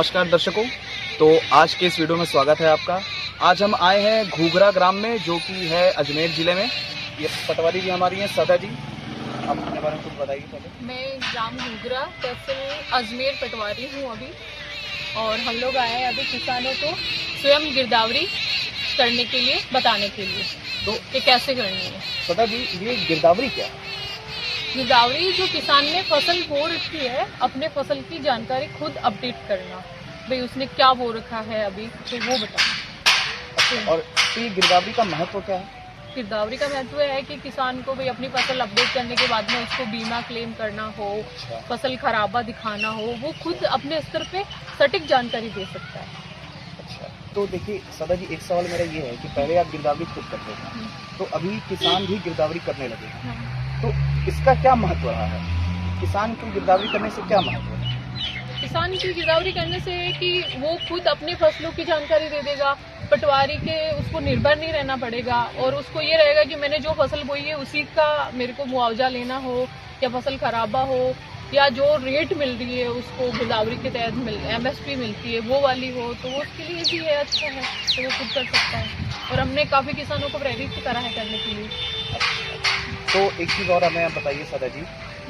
नमस्कार दर्शकों, तो आज के इस वीडियो में स्वागत है आपका। आज हम आए हैं घूघरा ग्राम में, जो कि है अजमेर ज़िले में। ये पटवारी जी हमारी हैं, सदा जी, आप अपने बारे में कुछ बताइए पहले। मैं ग्राम घूघरा तहसील अजमेर पटवारी हूँ अभी, और हम लोग आए हैं अभी किसानों को स्वयं गिरदावरी करने के लिए, बताने के लिए तो कि कैसे करनी है। सदा जी, ये गिरदावरी क्या है? गिरदावरी जो किसान ने फसल बो रखी है, अपने फसल की जानकारी खुद अपडेट करना, भाई उसने क्या बो रखा है अभी, तो वो बताना। और ये गिरदावरी का महत्व क्या है? गिरदावरी का महत्व है कि किसान को भाई अपनी फसल अपडेट करने के बाद में उसको बीमा क्लेम करना हो, फसल खराबा दिखाना हो, वो खुद अपने स्तर पे सटीक जानकारी दे सकता है। अच्छा, तो देखिए सदा जी, एक सवाल मेरा ये है कि पहले आप गिरदावरी खुद करते थे, तो अभी किसान भी गिरदावरी करने लगे हैं, तो इसका क्या महत्व रहा है? किसान को गिरदावरी करने से क्या महत्व है? किसान की गिरदावरी करने से कि वो खुद अपनी फसलों की जानकारी दे देगा, पटवारी के उसको निर्भर नहीं रहना पड़ेगा, और उसको ये रहेगा कि मैंने जो फसल बोई है उसी का मेरे को मुआवजा लेना हो, या फसल खराबा हो, या जो रेट मिल रही है उसको गिरदावरी के तहत MSP मिलती है वो वाली हो, तो वो उसके लिए भी है, अच्छा है, तो वो खुद कर सकता है। और हमने काफ़ी किसानों को प्रेरित करा है करने के लिए। तो एक चीज़ और हमें आप बताइए सदा जी,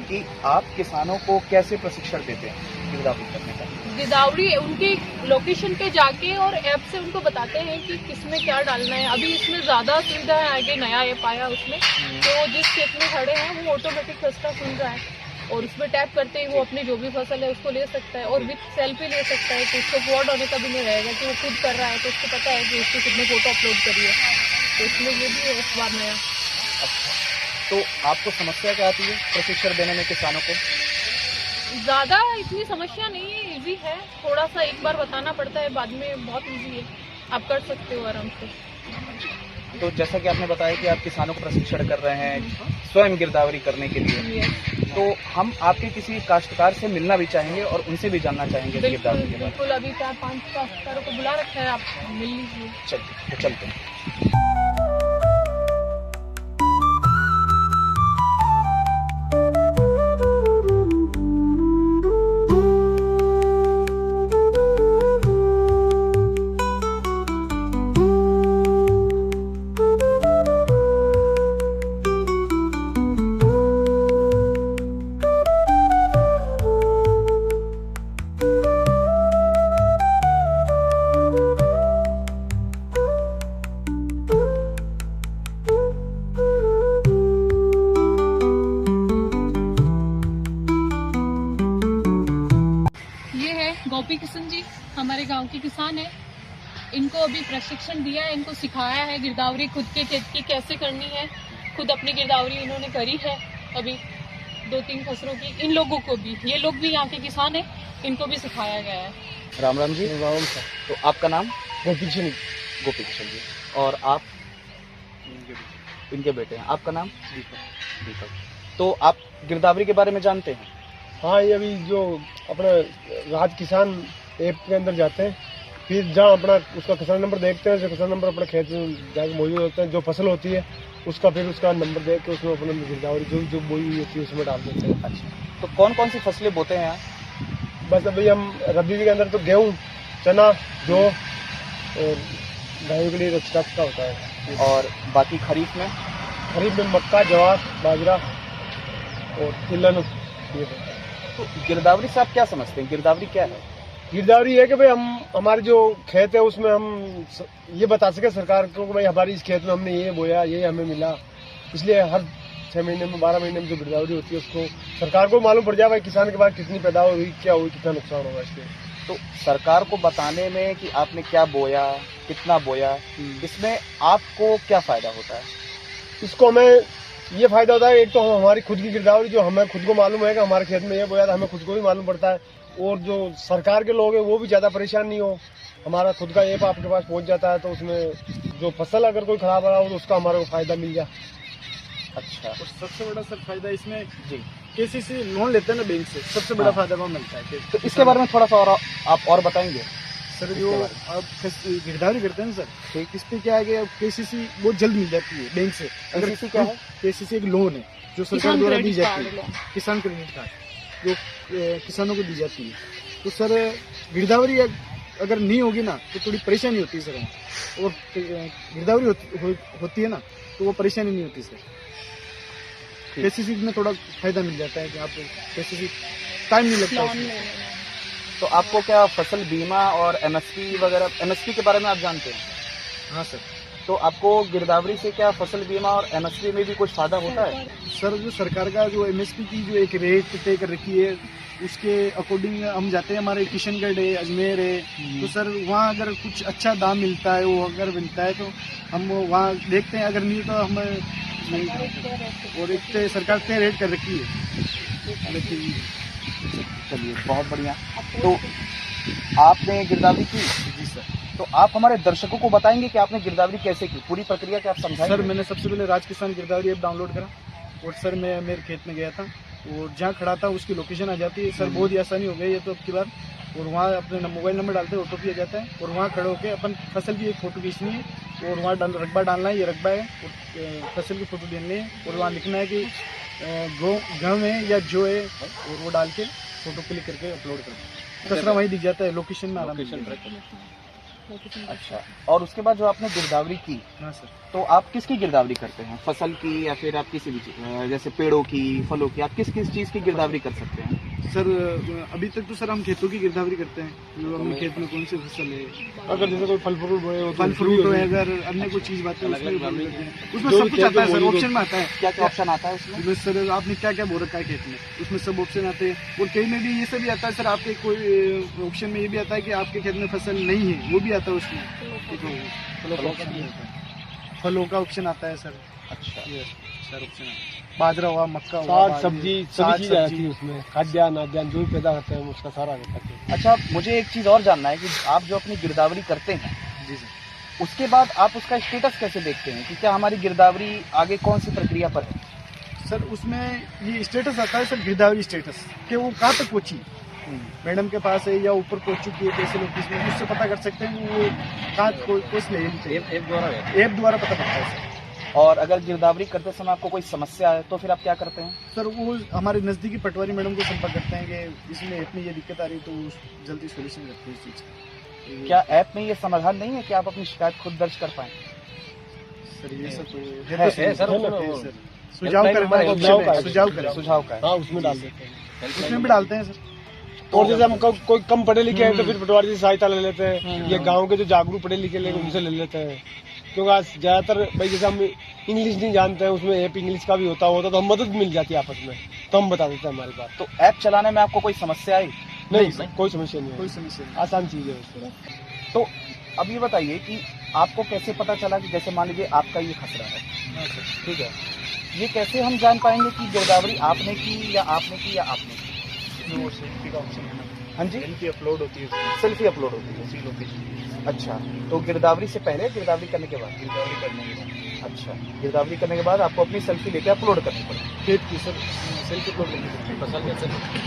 कि आप किसानों को कैसे प्रशिक्षण देते हैं गिरदावरी करने का? गिरदावरी उनके लोकेशन पे जाके और ऐप से उनको बताते हैं कि किसमें क्या डालना है। अभी इसमें ज़्यादा सुविधा है, आगे नया ऐप आया उसमें, तो जिस खेत में खड़े हैं वो ऑटोमेटिक रास्ता सुन रहा है, और उसमें टैप करते ही वो अपनी जो भी फसल है उसको ले सकता है, और विथ सेल्फी ले सकता है, तो उसको फ्रॉड होने का भी नहीं रहेगा कि वो खुद कर रहा है, तो उसको पता है कि उसको कितने फोटो अपलोड करी है, तो इसमें ये भी है इस बार नया। अच्छा, तो आपको समस्या क्या आती है प्रशिक्षण देने में किसानों को? ज़्यादा इतनी समस्या नहीं है, इजी है, थोड़ा सा एक बार बताना पड़ता है, बाद में बहुत इजी है, आप कर सकते हो आराम से। तो जैसा कि आपने बताया कि आप किसानों को प्रशिक्षण कर रहे हैं स्वयं गिरदावरी करने के लिए, तो हम आपके किसी काश्तकार से मिलना भी चाहेंगे और उनसे भी जानना चाहेंगे गिरदावरी के बारे में। बिल्कुल, अभी 4-5 काश्तकारों को बुला रखा है, आप मिल लीजिए। चलिए, तो चलते हैं। गोपी किशन जी हमारे गांव के किसान हैं, इनको अभी प्रशिक्षण दिया है, इनको सिखाया है गिरदावरी खुद के खेत की कैसे करनी है। खुद अपनी गिरदावरी इन्होंने करी है अभी 2-3 फसलों की। इन लोगों को भी, ये लोग भी यहाँ के किसान हैं, इनको भी सिखाया गया है। राम राम जी। राम सर। तो आपका नाम? गोपी किशन जी। और आप? इनके बेटे हैं। आपका नाम? दीपक। तो आप गिरदावरी के बारे में जानते हैं? हाँ, ये अभी जो अपना राज किसान ऐप के अंदर जाते हैं, फिर जहाँ अपना उसका किसान नंबर देखते हैं, जो किसान नंबर अपने खेत में जाकर मौजूद होते हैं, जो फसल होती है उसका फिर उसका नंबर देख के उसमें अपना गिरदावरी जो बोई हुई होती है उसमें डाल देते हैं। अच्छा, तो कौन कौन सी फसलें बोते हैं यहाँ? बस अभी हम रबी के अंदर तो गेहूँ, चना, जौ और गायों के लिए रक्षा का होता है। और बाकी खरीफ में? खरीफ में मक्का, जवार, बाजरा और तिलहन। ये तो गिरदावरी से आप क्या समझते हैं? गिरदावरी क्या है? गिरदावरी है कि भाई हम हमारे जो खेत है उसमें हम ये बता सके सरकार को कि भाई हमारी इस खेत में हमने ये बोया, ये हमें मिला, इसलिए हर 6 महीने में 12 महीने में जो गिरदावरी होती है उसको सरकार को मालूम पड़ जाए भाई किसान के पास कितनी पैदावार हुई, क्या हुई, कितना नुकसान होगा इसके। तो सरकार को बताने में कि आपने क्या बोया, कितना बोया, इसमें आपको क्या फायदा होता है? इसको हमें ये फायदा होता है, एक तो हमारी खुद की गिरदावरी जो हमें खुद को मालूम है कि हमारे खेत में ये बोया था, हमें खुद को भी मालूम पड़ता है, और जो सरकार के लोग हैं वो भी ज़्यादा परेशान नहीं हो, हमारा खुद का ऐप आपके पास पहुंच जाता है, तो उसमें जो फसल अगर कोई खराब रहा हो तो उसका हमारे को फायदा मिल जाए। अच्छा, और सबसे बड़ा सर फायदा इसमें जी, KCC लोन लेते हैं ना बैंक से, सबसे बड़ा फायदा वो मिलता है। तो इसके बारे में थोड़ा सा और आप और बताएंगे? सर जो आप गिरदावरी करते हैं सर, इस पे क्या है कि KCC बहुत जल्द मिल जाती है बैंक से। अगर KCC क्या है? KCC एक लोन है जो सरकार द्वारा दी जाती है, किसान क्रेडिट कार्ड, जो किसानों को दी जाती है। तो सर गिरदावरी अगर नहीं होगी ना तो थोड़ी परेशानी होती है सर वहाँ। और गिरदावरी होती है ना तो वो परेशानी नहीं होती सर। केसीसी में थोड़ा फायदा मिल जाता है कि आप केसीसी टाइम नहीं लगता उसमें। तो आपको क्या फसल बीमा और एमएसपी वगैरह, एमएसपी के बारे में आप जानते हैं? हाँ सर। तो आपको गिरदावरी से क्या फसल बीमा और एमएसपी में भी कुछ फायदा होता है? सर जो सरकार का जो एमएसपी की जो एक रेट तय कर रखी है उसके अकॉर्डिंग हम जाते हैं। हमारे किशनगढ़ है, अजमेर है, तो सर वहाँ अगर कुछ अच्छा दाम मिलता है, वो अगर मिलता है तो हम वहाँ देखते हैं, अगर नहीं तो हम नहीं। और एक सरकार तय रेट कर रखी है। लेकिन चलिए बहुत बढ़िया। तो आपने गिरदावरी की? जी सर। तो आप हमारे दर्शकों को बताएंगे कि आपने गिरदावरी कैसे की, पूरी प्रक्रिया क्या आप समझाएंगे? सर मैंने सबसे पहले राज किसान गिरदावरी ऐप डाउनलोड करा और सर मैं मेरे खेत में गया था और जहाँ खड़ा था उसकी लोकेशन आ जाती है सर। बहुत ही आसानी हो गई है तो अब की बार। और वहाँ अपने मोबाइल नंबर डालते हैं, ऑटो पे आ जाता है और वहाँ खड़े होकर अपन फसल की एक फ़ोटो खींचनी है और वहाँ रकबा डालना है, ये रकबा है, और फसल की फ़ोटो लेनी है और वहाँ लिखना है कि गाँव है या जो है, और वो डाल के फ़ोटो क्लिक करके अपलोड कर कचरा वहीं दिख जाता है, लोकेशन में आराम से। अच्छा, और उसके बाद जो आपने गिरदावरी की, हाँ सर। तो आप किसकी गिरदावरी करते हैं? फसल की या फिर आप किसी भी जैसे पेड़ों की, फलों की, आप किस किस चीज़ की गिरदावरी कर सकते हैं? सर अभी तक तो सर हम खेतों की गिरदावरी करते हैं, जो हमें खेत में कौन सी फसल है, अगर जैसे कोई फल फ्रूट बोए हो, फल फ्रूट है, अगर अन्य कोई चीज बात है उसमें उसमें सब कुछ आता है सर, ऑप्शन में आता है। क्या क्या ऑप्शन आता है उसमें? उसमें सर आपने क्या क्या बो रखा है खेत में, उसमें सब ऑप्शन आते हैं। और कई में भी ये सब भी आता है सर, आपके कोई ऑप्शन में ये भी आता है कि आपके खेत में फसल नहीं है, वो भी आता है उसमें। फलों का ऑप्शन आता है सर। अच्छा सर ऑप्शन आता है, बाजरा हुआ, मक्का हुआ, साग सब्जी सभी चीजें आती है उसमें, खाद्यान्न आद्यान्न जो भी पैदा करते हैं उसका सारा रहता है। अच्छा, मुझे एक चीज़ और जानना है कि आप जो अपनी गिरदावरी करते हैं, जी सर, उसके बाद आप उसका स्टेटस कैसे देखते हैं कि क्या हमारी गिरदावरी आगे कौन सी प्रक्रिया पर है? सर उसमें ये स्टेटस आता है सर, गिरदावरी स्टेटस, कि वो कहाँ तक पहुंची, मैडम के पास है या ऊपर पहुंच चुकी है, कैसे लोग इसमें उससे पता कर सकते हैं कि वो कहाँ किस लेवल पे। ऐप द्वारा पता पड़ता है सर। और अगर गिरदावरी करते समय आपको कोई समस्या है तो फिर आप क्या करते हैं? सर वो हमारे नज़दीकी पटवारी मैडम को संपर्क करते हैं कि इसमें ऐप में ये दिक्कत आ रही है, तो वो जल्दी सोल्यूशन करते हैं इस चीज़ का। क्या ऐप में ये समाधान नहीं है कि आप अपनी शिकायत खुद दर्ज कर पाएं? सर ये सब सर सुझाव करना है, सुझाव का है। हाँ उसमें डाल देते हैं, उसमें भी डालते हैं सर। और जैसे हम कोई कम पढ़े लिखे हैं तो फिर पटवारी से सहायता ले लेते हैं, या गांव के जो जागरूक पढ़े लिखे लोग उनसे ले लेते हैं। क्योंकि आज ज्यादातर भाई जैसे हम इंग्लिश नहीं जानते हैं, उसमें ऐप इंग्लिश का भी होता तो हम मदद मिल जाती है आपस में, तो हम बता देते हैं हमारी बात। तो ऐप चलाने में आपको कोई समस्या आई? नहीं कोई समस्या नहीं है, कोई समस्या नहीं। आसान चीज है उसमें। तो अब ये बताइए कि आपको कैसे पता चला कि जैसे मान लीजिए आपका ये खसरा है, ठीक है, ये कैसे हम जान पाएंगे कि गिरदावरी आपने की या आपने की या आपने की? हाँ जी, सेल्फी अपलोड होती है, सेल्फी अपलोड होती है उसी लोकेशन। अच्छा, तो गिरदावरी से पहले, गिरदावरी करने के बाद? गिरदावरी करने के बाद। अच्छा, गिरदावरी करने के बाद आपको अपनी सेल्फी लेके अपलोड करनी पड़ेगी। खेत की सर सेल्फी अपलोड करनी पड़ती है, फसल के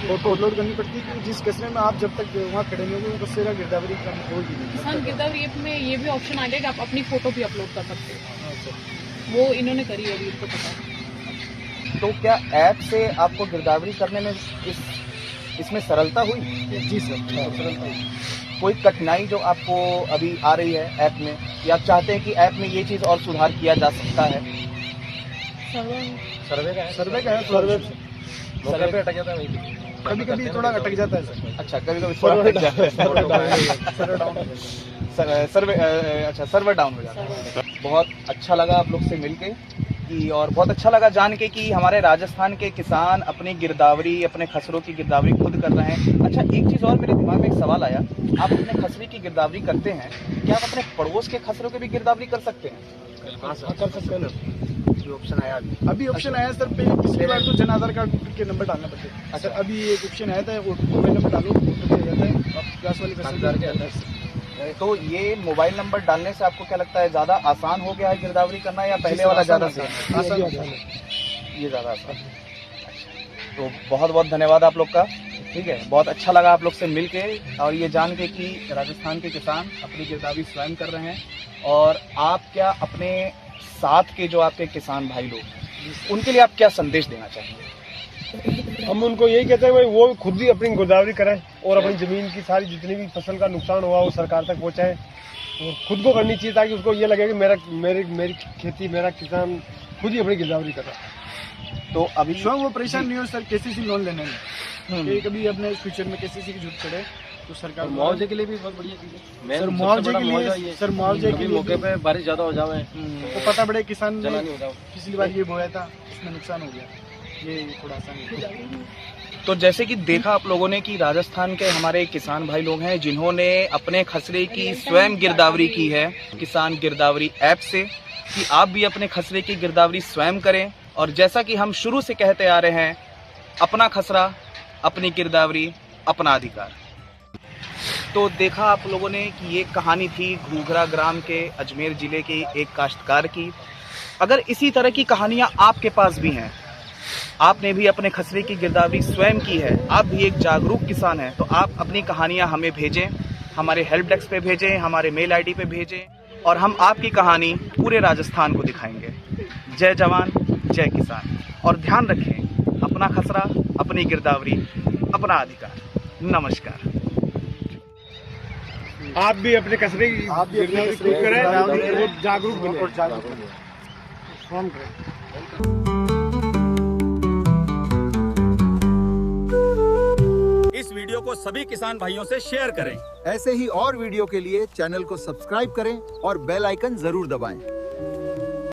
फोटो अपलोड करनी पड़ती है कि जिस कचरे में आप जब तक वहाँ खड़े नहीं होंगे वो कचरे का गिरदावरी का होगी नहीं। किसान गिरदावरी ऐप में ये भी ऑप्शन आ गया कि आप अपनी फोटो भी अपलोड कर सकते हो, हाँ सर। वो इन्होंने करी है अभी, इनको पता है। तो क्या ऐप से आपको गिरदावरी करने में इसमें सरलता हुई? जी सर, सरलता हुई। कोई कठिनाई जो आपको अभी आ रही है ऐप में, या आप चाहते हैं कि ऐप में ये चीज़ और सुधार किया जा सकता है? सर्वे का है, सर्वे पे अटक जाता है, कभी कभी थोड़ा अटक जाता है सर। अच्छा, कभी कभी थोड़ा अटक जाता है, सर्वर डाउन हो जाता है। सर्वर डाउन हो जाता है। बहुत अच्छा लगा आप लोग से मिलके कि, और बहुत अच्छा लगा जान के कि हमारे राजस्थान के किसान अपनी गिरदावरी, अपने खसरों की गिरदावरी खुद कर रहे हैं। अच्छा, एक चीज़ और मेरे दिमाग में एक सवाल आया, आप अपने खसरे की गिरदावरी करते हैं, क्या आप अपने पड़ोस के खसरों की भी गिरदावरी कर सकते हैं? हाँ सर, कर सकते हैं ना। ऑप्शन आया अभी ऑप्शन आया सर, पिछली बार तो जन आधार कार्ड के नंबर डालना पड़ते हैं। अच्छा, अभी एक ऑप्शन आया था, मोबाइल नंबर डालो तो जाता है, आप प्यास वाली फसल। तो ये मोबाइल नंबर डालने से आपको क्या लगता है, ज़्यादा आसान हो गया है गिरदावरी करना, या पहले वाला ज़्यादा आसान? ये ज़्यादा आसान। तो बहुत बहुत धन्यवाद आप लोग का, ठीक है, बहुत अच्छा लगा आप लोग से मिल के और ये जान के कि राजस्थान के किसान अपनी गिरदावरी स्वयं कर रहे हैं। और आप क्या अपने साथ के जो आपके किसान भाई लोग हैं, उनके लिए आप क्या संदेश देना चाहेंगे? हम उनको यही कहते हैं भाई वो खुद भी अपनी गिरदावरी करें और अपनी जमीन की सारी जितनी भी फसल का नुकसान हुआ वो सरकार तक पहुंचाएं और खुद को करनी चाहिए ताकि उसको ये लगे कि मेरी खेती मेरा किसान खुद ही अपनी गिरदावरी कर रहा है। तो अभी स्वयं वो परेशान नहीं हो सर केसीसी लोन लेने में, कि कभी अपने फ्यूचर में केसीसी की जरूरत पड़े तो सरकार मुआवजे के लिए भी बहुत बढ़िया चीज है सर मुआवजे के लिए सर मुआवजे के लिए मौके पे बारिश ज्यादा हो जावे तो पता पड़े किसान जला ने नहीं होता। पिछली बार ये बोया था इसमें नुकसान हो गया, ये थोड़ा आसान तो जैसे कि देखा आप लोगों ने कि राजस्थान के हमारे किसान भाई लोग हैं जिन्होंने अपने खसरे की स्वयं गिरदावरी की है किसान गिरदावरी ऐप से, कि आप भी अपने खसरे की गिरदावरी स्वयं करें। और जैसा कि हम शुरू से कहते आ रहे हैं, अपना खसरा अपनी गिरदावरी अपना अधिकार। तो देखा आप लोगों ने कि ये कहानी थी घूघरा ग्राम के अजमेर जिले के एक काश्तकार की। अगर इसी तरह की कहानियां आपके पास भी हैं, आपने भी अपने खसरे की गिरदावरी स्वयं की है, आप भी एक जागरूक किसान हैं, तो आप अपनी कहानियां हमें भेजें, हमारे हेल्प डेस्क पे भेजें, हमारे मेल आईडी पे भेजें और हम आपकी कहानी पूरे राजस्थान को दिखाएंगे। जय जवान जय किसान। और ध्यान रखें, अपना खसरा अपनी गिरदावरी अपना अधिकार। नमस्कार। आप भी अपने खसरे की गिरदावरी खुद करें और जागरूक बने। स्वयं करें। इस वीडियो को सभी किसान भाइयों से शेयर करें। ऐसे ही और वीडियो के लिए चैनल को सब्सक्राइब करें और बेल आइकन जरूर दबाएं।